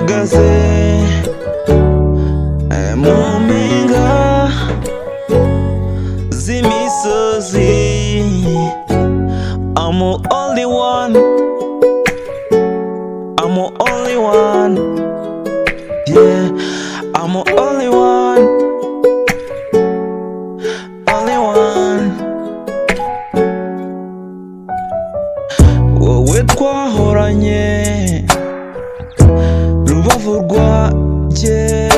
mpagaze mu mpinga z'imisozi. I'm the only one, I'm the only one, yeah, I'm the only one, only one. Wowe twahoranye rubavu rwanjye,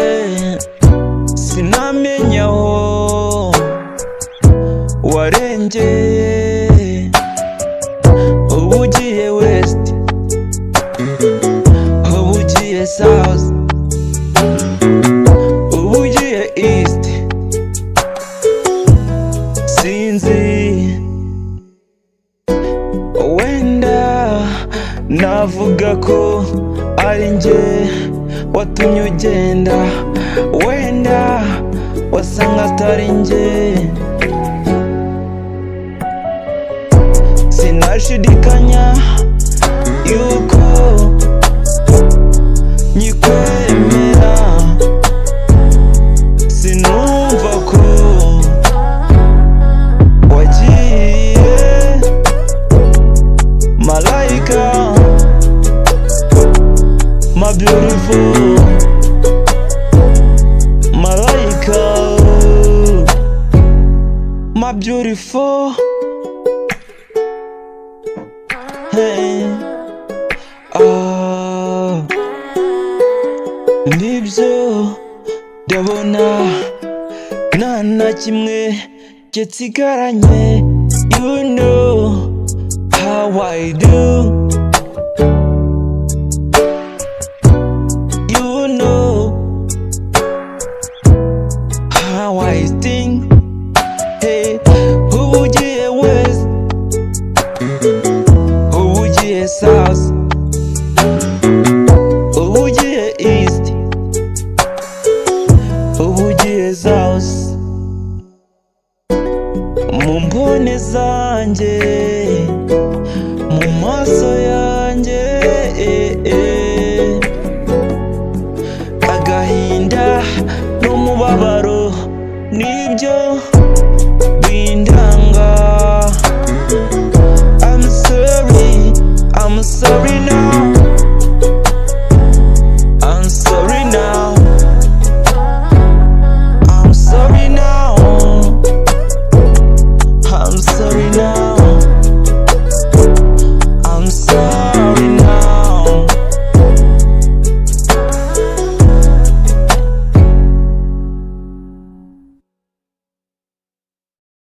sinamenya aho warengeye. Ubugiye west, ubugiye south, ubugiye east, sinzi. Wenda navuga ko ari njye watumye ugenda, wenda wasanga atari njye. Sinashidikanya yuko nyikwemera, sinumva ko wagiye malaika, my beautiful malaika, my beautiful. Hey, nibyo ndabona nta na kimwe gisigaranye. You know how I do, you know how I think. Hey, ubugiye west, ubugiye south, ubugiye east, ubugiye south. Mu mboni zanjye, mu maso yanjye, agahinda n'umubabaro nibyo bindanga. I'm sorry now.